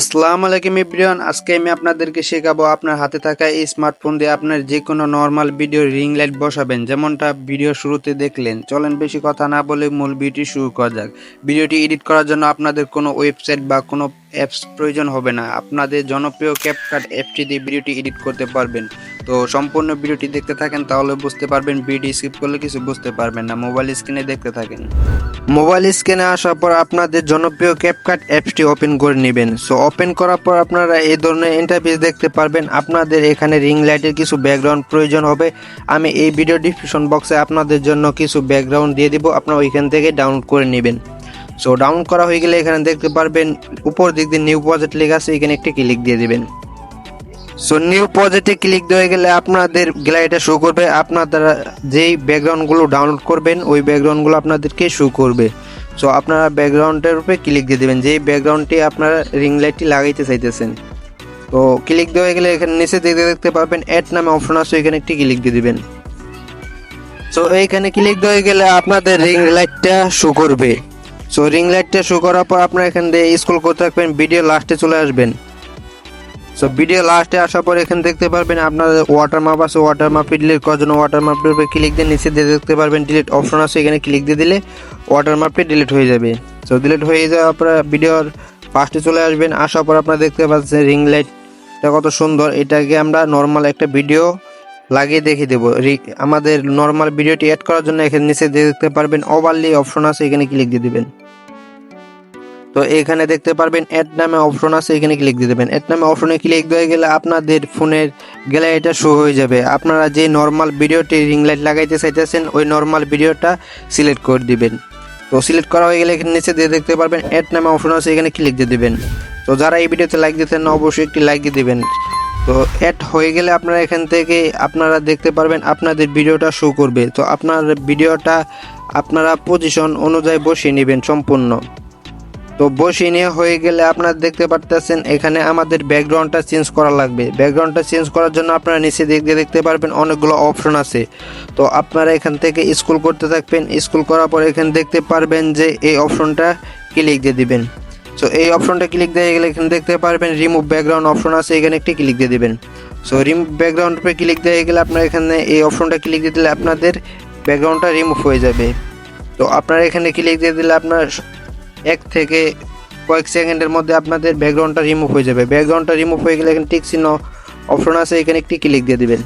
আসসালামু আলাইকুম এভরিওয়ান। আজকে আমি আপনাদেরকে শেখাবো আপনার হাতে থাকা এই স্মার্টফোন দিয়ে আপনার যে কোনো নর্মাল ভিডিও রিং লাইট বসাবেন, যেমনটা ভিডিও শুরুতে দেখলেন। চলেন বেশি কথা না বলে মূল ভিডিওটি শুরু করা যাক। ভিডিওটি এডিট করার জন্য আপনাদের কোনো ওয়েবসাইট বা কোনো অ্যাপস প্রয়োজন হবে না। আপনাদের জনপ্রিয় ক্যাপকাট অ্যাপটি দিয়ে ভিডিওটি এডিট করতে পারবেন। তো সম্পূর্ণ ভিডিওটি দেখতে থাকেন, তাহলে বুঝতে পারবেন। ভিডিও স্কিপ করলে কিছু বুঝতে পারবেন না। মোবাইল স্ক্রিনে দেখতে থাকেন। মোবাইল স্ক্রিনে আসার পর আপনাদের জনপ্রিয় ক্যাপকাট অ্যাপসটি ওপেন করে নেবেন। সো ওপেন করার পর আপনারা এই ধরনের ইন্টারফেস দেখতে পারবেন। আপনাদের এখানে রিং লাইটের কিছু ব্যাকগ্রাউন্ড প্রয়োজন হবে। আমি এই ভিডিও ডিসক্রিপশন বক্সে আপনাদের জন্য কিছু ব্যাকগ্রাউন্ড দিয়ে দিব, আপনারা ওইখান থেকে ডাউনলোড করে নেবেন। সো ডাউনলোড করা হয়ে গেলে এখানে দেখতে পারবেন উপর দিক দিয়ে নিউ প্রজেক্ট লেখা আছে, এখানে একটি ক্লিক দিয়ে দিবেন। সো নিউ প্রজেক্টে ক্লিক দিয়ে গেলে আপনাদের গ্যালারিটা শো করবে। আপনারা যেই ব্যাকগ্রাউন্ডগুলো ডাউনলোড করবেন ওই ব্যাকগ্রাউন্ডগুলো আপনাদেরকে শো করবে। সো আপনারা ব্যাকগ্রাউন্ডের উপরে ক্লিক দিয়ে দেবেন, যেই ব্যাকগ্রাউন্ডটি আপনারা রিং লাইটটি লাগাইতে চাইতেছেন। তো ক্লিক দেওয়া গেলে এখানে নিচে দেখতে পারবেন অ্যাড নামে অপশন আছে, এখানে একটি ক্লিক দিয়ে দিবেন। সো এইখানে ক্লিক দেওয়া গেলে আপনাদের রিং লাইটটা শো করবে। সো রিং লাইটটা শো করার পর আপনারা এখান থেকে স্ক্রল করতে থাকবেন, ভিডিও লাস্টে চলে আসবেন। সো ভিডিও লাস্টে আসার পর এখানে দেখতে পারবেন আপনাদের ওয়াটারমার্ক আছে, ওয়াটারমার্কটি ডিলিট করার জন্য ওয়াটারমার্কের উপরে ক্লিক দিয়ে নিচে দেখতে পারবেন ডিলিট অপশন আছে, এখানে ক্লিক দিয়ে দিলে ওয়াটারমার্কটি ডিলিট হয়ে যাবে। সো ডিলিট হয়ে যাওয়ার আপনারা ভিডিওর ফার্স্টে চলে আসবেন। আসার পর আপনারা দেখতে পাচ্ছেন রিং লাইটটা কত সুন্দর। এটাকে আমরা নর্মাল একটা ভিডিও লাগিয়ে দেখিয়ে দেবো। আমাদের নর্মাল ভিডিওটি অ্যাড করার জন্য এখানে নিচে দেখতে পারবেন ওভারলি অপশন আছে, এখানে ক্লিক দিয়ে দেবেন। তো এখানে দেখতে পারবেন অ্যাড নামে অপশন আছে, এখানে ক্লিক দিয়ে দেবেন। অ্যাড নামে অপশনে ক্লিক দিয়ে গেলে আপনাদের ফোনের গ্যালারিটা শো হয়ে যাবে। আপনারা যে নর্মাল ভিডিওটি রিং লাইট লাগাইতে চাইতেছেন ওই নর্মাল ভিডিওটা সিলেক্ট করে দিবেন। তো সিলেক্ট করা হয়ে গেলে এখানে নিচে দিয়ে দেখতে পারবেন অ্যাড নামে অপশন আছে, এখানে ক্লিক দিয়ে দেবেন। তো যারা এই ভিডিওতে লাইক দিতেন না অবশ্যই একটি লাইক দিয়ে দেবেন। তো অ্যাড হয়ে গেলে আপনারা এখান থেকে আপনারা দেখতে পারবেন আপনাদের ভিডিওটা শো করবে। তো আপনার ভিডিওটা আপনারা পজিশন অনুযায়ী বসিয়ে নেবেন সম্পূর্ণ। তো বসিয়ে নেওয়া হয়ে গেলে আপনারা দেখতে পারতেছেন এখানে আমাদের ব্যাকগ্রাউন্ডটা চেঞ্জ করা লাগবে। ব্যাকগ্রাউন্ডটা চেঞ্জ করার জন্য আপনারা নিচে দেখতে পারবেন অনেকগুলো অপশন আছে। তো আপনারা এখান থেকে স্ক্রল করতে থাকবেন। স্ক্রল করার পর এখানে দেখতে পারবেন যে এই অপশনটা ক্লিক দিয়ে দিবেন। সো এই অপশনটা ক্লিক দিয়ে গেলে এখানে দেখতে পারবেন রিমুভ ব্যাকগ্রাউন্ড অপশন আছে, এখানে একটি ক্লিক দিয়ে দিবেন। সো রিমুভ ব্যাকগ্রাউন্ড উপরে ক্লিক দিয়ে গেলে আপনারা এখানে এই অপশনটা ক্লিক দিয়ে দিলে আপনাদের ব্যাকগ্রাউন্ডটা রিমুভ হয়ে যাবে। তো আপনারা এখানে ক্লিক দিয়ে দিলে আপনার এক থেকে কয়েক সেকেন্ডের মধ্যে আপনাদের ব্যাকগ্রাউন্ডটা রিমুভ হয়ে যাবে। ব্যাকগ্রাউন্ডটা রিমুভ হয়ে গেলে এখানে টিক চিহ্ন অপশন আছে, এখানে একটি ক্লিক দিয়ে দিবেন।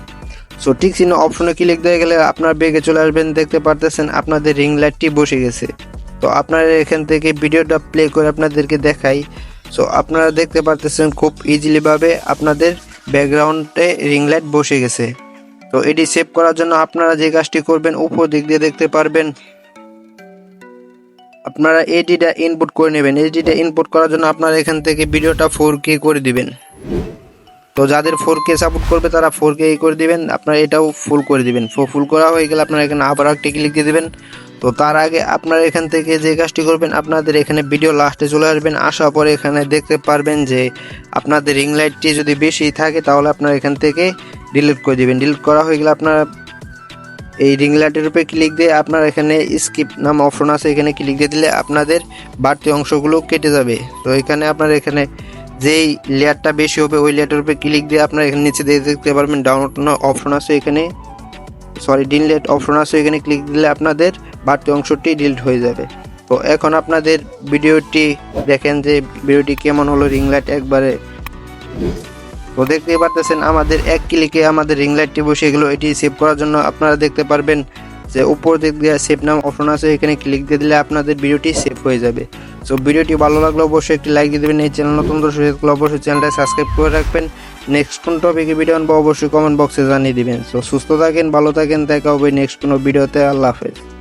সো টিক চিহ্ন অপশনে ক্লিক দিয়ে গেলে আপনার ব্যাগে চলে আসবেন। দেখতে পারতেছেন আপনাদের রিং লাইটটি বসে গেছে। তো আপনারা এখান থেকে ভিডিওটা প্লে করে আপনাদেরকে দেখাই। সো আপনারা দেখতে পারতেছেন খুব ইজিলিভাবে আপনাদের ব্যাকগ্রাউন্ডে রিং লাইট বসে গেছে। তো এটি সেভ করার জন্য আপনারা যে কাজটি করবেন উপর দিক দিয়ে দেখতে পারবেন আপনারা এডিটা ইনপুট করে নেবেন। এডিটা ইনপুট করার জন্য আপনারা এখান থেকে ভিডিওটা 4K করে দিবেন। তো যাদের 4K সাপোর্ট করবে তারা 4K করে দিবেন, আপনারা এটাও ফুল করে দিবেন। ফুল করা হয়ে গেলে আপনারা এখানে আবার একটা ক্লিক দিয়ে দিবেন। তো তার আগে আপনারা এখান থেকে যে কাজটি করবেন আপনাদের এখানে ভিডিও লাস্টে চলে আসবেন। আসার পরে এখানে দেখতে পারবেন যে আপনাদের রিং লাইটটি যদি বেশি থাকে তাহলে আপনারা এখান থেকে ডিলিট করে দিবেন। ডিলিট করা হয়ে গেলে আপনারা এই রিং লাইটের উপরে ক্লিক দিয়ে আপনার এখানে স্কিপ নাম অপশন আছে, এখানে ক্লিক দিয়ে দিলে আপনাদের বাড়তি অংশগুলো কেটে যাবে। তো এখানে আপনার এখানে যেই লেয়ারটা বেশি হবে ওই লেয়ারটার উপরে ক্লিক দিয়ে আপনারা এখানে নিচে দেখতে পারবেন ডাউনলোড অপশন আছে, এখানে ডিলিট অপশন আছে, এখানে ক্লিক দিলে আপনাদের বাড়তি অংশটি ডিলিট হয়ে যাবে। তো এখন আপনাদের ভিডিওটি দেখেন যে ভিডিওটি কেমন হলো। রিং লাইট একবারে তো দেখতেই পারতেছেন আমাদের এক ক্লিকে আমাদের রিং লাইটটি বসে গেল। এটি সেভ করার জন্য আপনারা দেখতে পারবেন যে উপর দিক দিয়ে সেভ নাম অপশন আছে, এখানে ক্লিক দিয়ে দিলে আপনাদের ভিডিওটি সেভ হয়ে যাবে। সো ভিডিওটি ভালো লাগলে অবশ্যই একটি লাইক দিয়ে দেবেন। এই চ্যানেল নতুন দর্শক হলে অবশ্যই চ্যানেলটা সাবস্ক্রাইব করে রাখবেন। নেক্সট কোন টপিকে ভিডিও আনবো অবশ্যই কমেন্ট বক্সে জানিয়ে দিবেন। সো সুস্থ থাকেন, ভালো থাকেন, দেখা হবে নেক্সট কোনো ভিডিওতে। আল্লাহ হাফেজ।